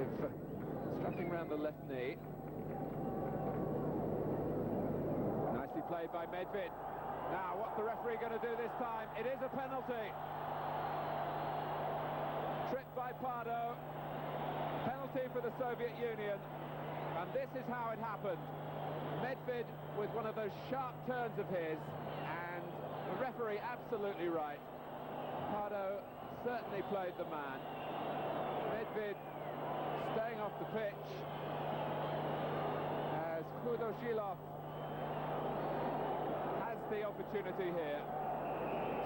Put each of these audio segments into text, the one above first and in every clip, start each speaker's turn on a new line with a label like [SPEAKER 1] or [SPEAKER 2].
[SPEAKER 1] with strapping round the left knee. Nicely played by Medved. Now, what's the referee going to do this time? It is a penalty. Tripped by Pardo. Penalty for the Soviet Union. And this is how it happened. Medved with one of those sharp turns of his, and the referee absolutely right. Pardo certainly played the man. Medved staying off the pitch as Khudoshilov has the opportunity here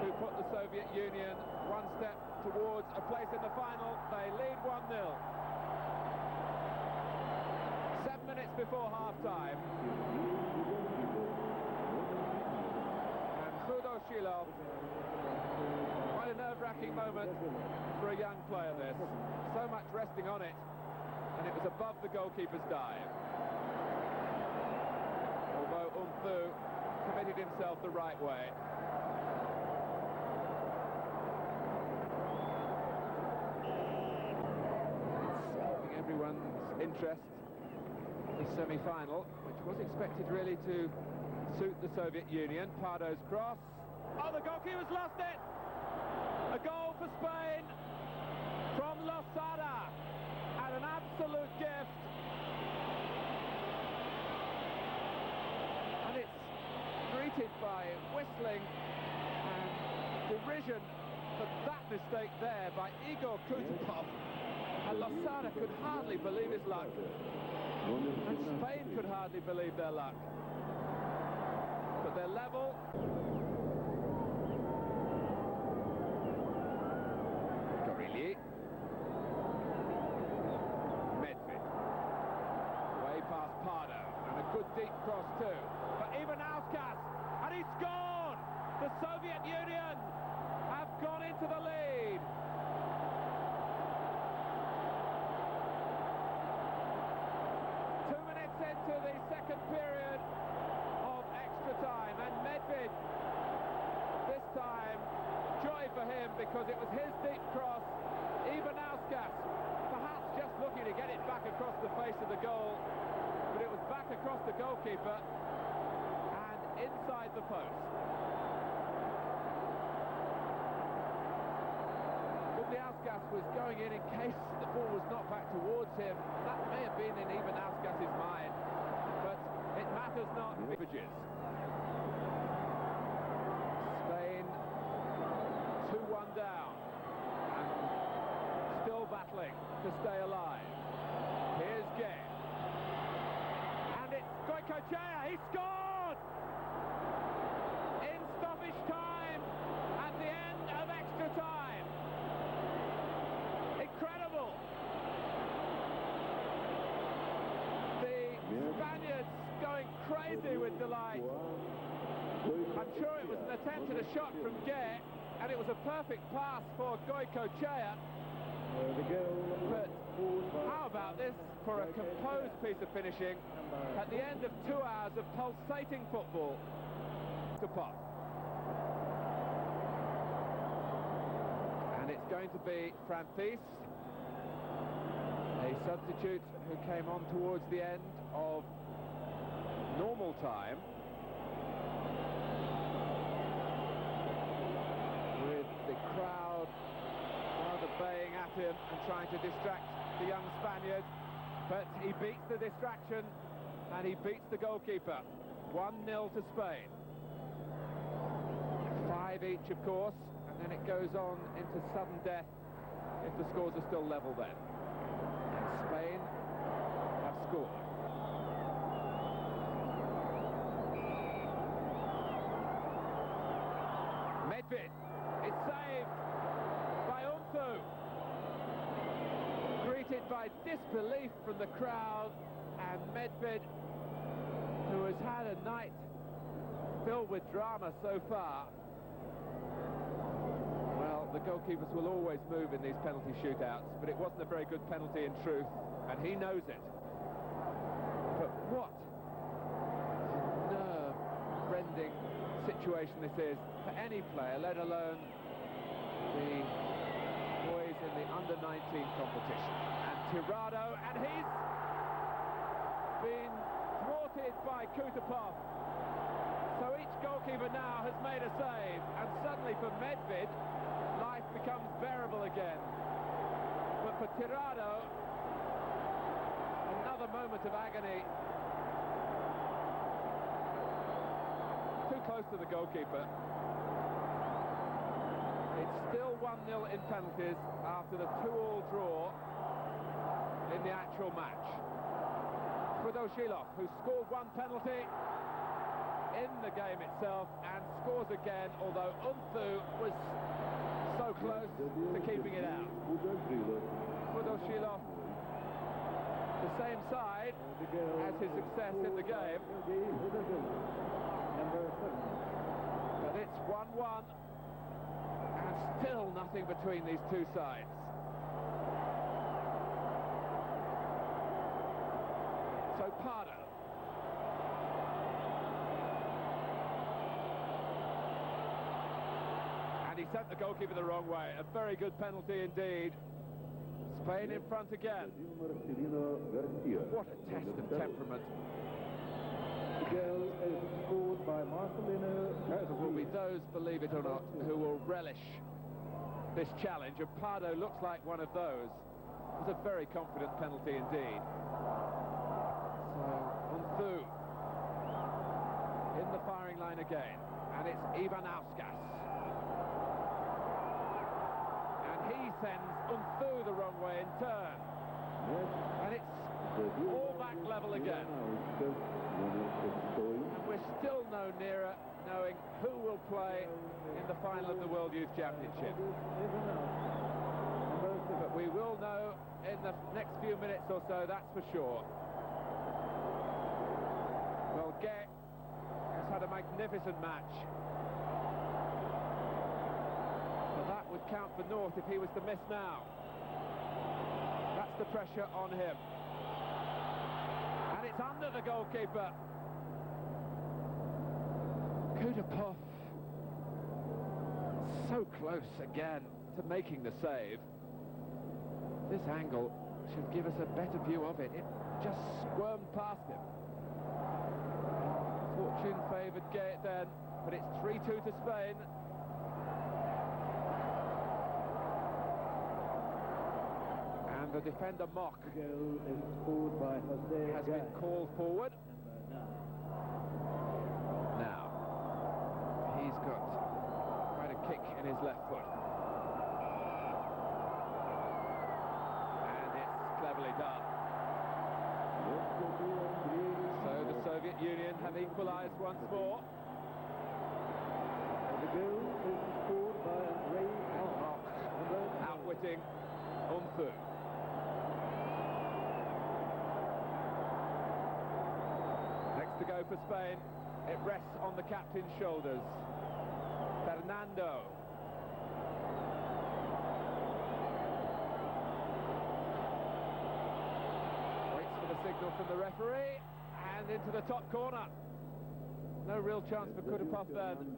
[SPEAKER 1] to put the Soviet Union one step towards a place in the final. They lead 1-0. 7 minutes before half-time. And Khudoshilov, quite a nerve-wracking moment for a young player this. So much resting on it, and it was above the goalkeeper's dive. Although Umthu committed himself the right way. It's holding everyone's interest. The semi-final, which was expected really to suit the Soviet Union. Pardo's cross. Oh, the goalkeeper's lost it! A goal for Spain from Losada, and an absolute gift. And it's greeted by whistling and derision for that mistake there by Igor Kutupov. And Losada could hardly believe his luck. And Spain could hardly believe their luck. But they're level. Gorilli. Medved. Way past Pardo. And a good deep cross too. But Ivanauskas. And he scored! The Soviet Union have gone into the lead. Into the second period of extra time, and Medved, this time, joy for him because it was his deep cross. Ivanauskas, perhaps just looking to get it back across the face of the goal, but it was back across the goalkeeper and inside the post. Ivanauskas was going in case the ball was not back towards him. That may have been in Ivanauskas' mind, but it matters not. Spain 2-1 down and still battling to stay alive. Here's Gay. And it's Goikochea. He scored! In stoppage time at the end of extra time. Incredible! The Spaniards going crazy with delight. I'm sure it was an attempt at a shot from Gay, and it was a perfect pass for Goikochea. But how about this for a composed piece of finishing at the end of 2 hours of pulsating football? To pop. And it's going to be Francis, a substitute who came on towards the end of normal time, with the crowd rather baying at him and trying to distract the young Spaniard, but he beats the distraction and he beats the goalkeeper. 1-0 to Spain. 5 each, of course, and then it goes on into sudden death if the scores are still level then. And Spain have scored. Medved is saved by Umthu. Greeted by disbelief from the crowd, and Medved, who has had a night filled with drama so far. Well, the goalkeepers will always move in these penalty shootouts, but it wasn't a very good penalty in truth, and he knows it. But what nerve-rending situation this is for any player, let alone the boys in the under-19 competition. And Tirado, and he's been thwarted by Kutapov. So each goalkeeper now has made a save, and suddenly for Medved, life becomes bearable again. But for Tirado, another moment of agony. Too close to the goalkeeper. It's still 1-0 in penalties after the 2-2 draw in the actual match. Kudryashov, who scored one penalty in the game itself and scores again, although Unthu was so close to keeping it out. Kudryashov, the same side as his success in the game. But it's 1-1 and still nothing between these two sides. So Pardo. And he sent the goalkeeper the wrong way. A very good penalty indeed. Spain in front again. What a test of temperament. There will be those, believe it or not, who will relish this challenge, and Pardo looks like one of those. It was a very confident penalty indeed. So, Unthu in the firing line again, and it's Ivanauskas. And he sends Unthu the wrong way in turn. And it's all back level again. And we're still no nearer knowing who will play in the final of the World Youth Championship. But we will know in the next few minutes or so, that's for sure. Well, Gay has had a magnificent match. But that would count for naught if he was to miss now. That's the pressure on him. And it's under the goalkeeper. Kutapov so close again to making the save. This angle should give us a better view of it. It just squirmed past him. Fortune favoured Gay then, but it's 3-2 to Spain. And the defender Mock has been called forward. Now, he's got quite a kick in his left foot. And it's cleverly done. So the Soviet Union have equalised once more. And Mock outwitting Unthu. To go for Spain, it rests on the captain's shoulders. Fernando. Waits for the signal from the referee, and into the top corner. No real chance for Kutapov then. And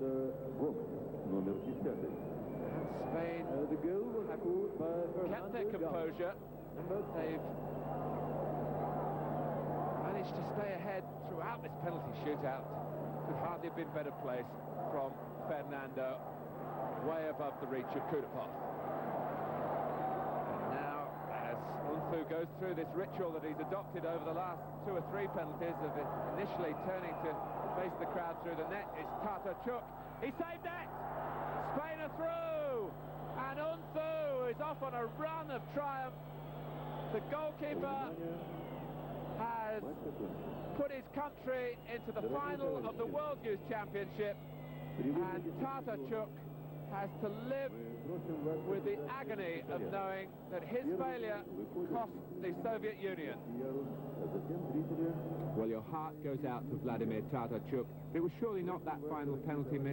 [SPEAKER 1] Spain have kept their composure. They've managed to stay ahead throughout this penalty shootout. Could hardly have been better placed from Fernando, way above the reach of Kutapov. And now, as Unthu goes through this ritual that he's adopted over the last 2 or 3 penalties of it initially turning to face the crowd through the net, it's Tatarchuk. He saved that! Spain are through! And Unthu is off on a run of triumph. The goalkeeper has put his country into the final of the World Youth Championship, and Tatarchuk has to live with the agony of knowing that his failure cost the Soviet Union. Well, your heart goes out to Vladimir Tatarchuk. It was surely not that final penalty miss